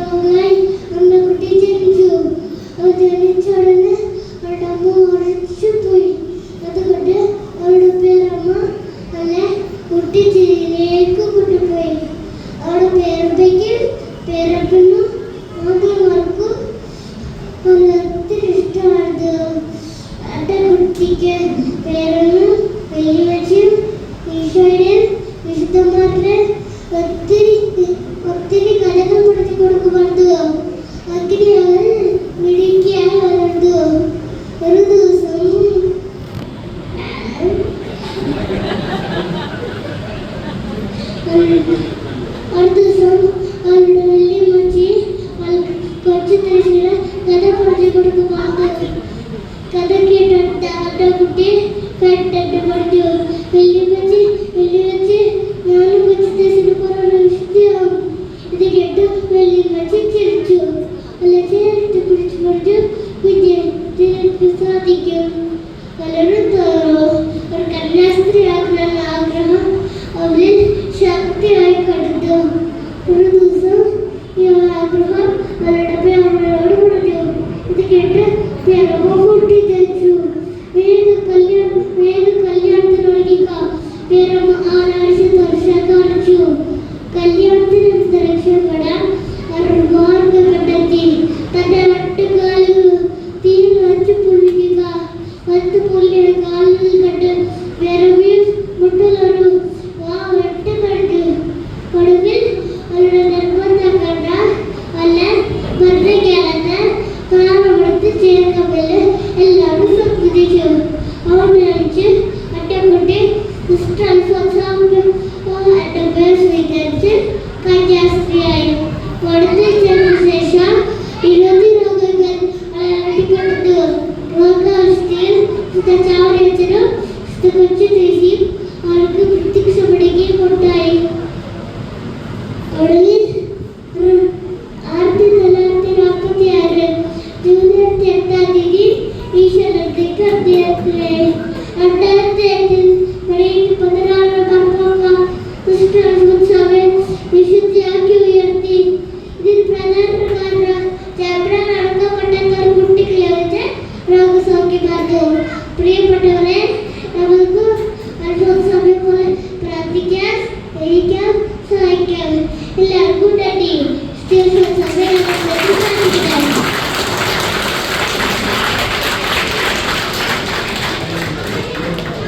രോഗമായി നമ്മുടെ കുട്ടി ജനിച്ചു. ജനിച്ച ഉടനെ അവളുടെ അമ്മ ഉറച്ചു പോയി. അതുകൊണ്ട് അവളുടെ പേരമ്മ അല്ലെ കുട്ടി ചിരിയിലേക്ക് കൊണ്ടുപോയി. അവളുടെ പേരപ്പയ്ക്കും പേരപ്പനും ആദ്യമാർക്കും ഒത്തിരി ഇഷ്ടമായത്. എൻ്റെ കുട്ടിക്ക് പേരനും വലിയവച്ചും ഈശോയുടെയും വിശുദ്ധന്മാരുടെ ഒത്തിരി കലകൾ പഠിച്ചു കൊടുക്കുമായിരുന്നു. അങ്ങനെ അവൾ മിടുക്കിയായി വളർന്നു. ഒരു ദിവസം അവളുടെ വല്യമ്മച്ചി കൊച്ചു തേച്ചിന് കഥ പറഞ്ഞു കൊടുക്കുമായിരുന്നു. കഥ കേട്ടിട്ട് അവരുടെ കുട്ടി കേട്ടിട്ട് പറഞ്ഞു, വല്യമ്മച്ചി ഞാനും കൊച്ചു തേച്ചിന് പുറമെ വിശുദ്ധിയാവും. ഇത് കേട്ട് വല്യമ്മച്ചി ചിരിച്ചു. അല്ല ചേർത്ത് പിടിച്ചു പറഞ്ഞു, കുഞ്ഞെ സാധിക്കും. പലരും ഒരു കന്യാസ്ത്രീ ആഗ്രഹം അവരിൽ ശക്തിയായി കണ്ടു. ഒരു ദിവസം ഈ ആഗ്രഹം അവരുടെ പേരമ്മയോട് പറഞ്ഞു. ഇത് കേട്ട് പേരമ്മ പൊട്ടിത്തെറിച്ചു. വേഗം കല്യാണത്തിന് ഒരുങ്ങിക്കാം. പേരമ്മ ആരാഴ്ച ദർശനം കാണിച്ചു. കല്യാണത്തിന് രക്ഷപ്പെടാൻ മാർഗം കണ്ടെത്തി. തന്റെ 2 കാലുകൾ തീയിൽ വച്ച് പൊള്ളിക്കുക. 10 പൊള്ളിയ കാലുകൾ കണ്ട് പേരമ്മയും മുട്ടലൊരു വെട്ടുകണ്ട്. ഒടുവിൽ അവരുടെ നിർബന്ധം കണ്ട അല്ല ഭദ്രകാലത്ത് കാറെടുത്ത് ചേർക്കപ്പല് എല്ലാവരും സമ്മതിച്ചു. അവർ വിളിച്ച് അറ്റക്കുട്ടി സിസ്റ്റർ എന്റെ പേര് സ്വീകരിച്ച് കന്യാസ്ത്രീയായി. പഠിച്ചു ചേർന്ന ശേഷം 20 രോഗങ്ങൾ അടിപ്പെട്ടു. രോഗാവസ്ഥയിൽ ചാവരച്ചനും കൊച്ചു ദേശിയും അവർക്ക് പ്രത്യക്ഷപ്പെടുകയും ഉണ്ടായി. ഒടുവിൽ 1946 ജൂൺ 8 ഈശ്വരത്തേക്ക് അദ്ദേഹത്തിലെ 2008 വിശുദ്ധിയാക്കി ഉയർത്തി. ഇതിൽ പ്രധാന കാരണം ചാപ്റ്റർ അടക്കപ്പെട്ട കുട്ടികളെ വെച്ച് രോഗസൗഖ്യമാർന്നു. പ്രിയപ്പെട്ടവരെ, നമുക്ക് സമയം പോലെ പ്രാർത്ഥിക്കാം, സഹായിക്കാം. എല്ലാവർക്കും നന്ദി.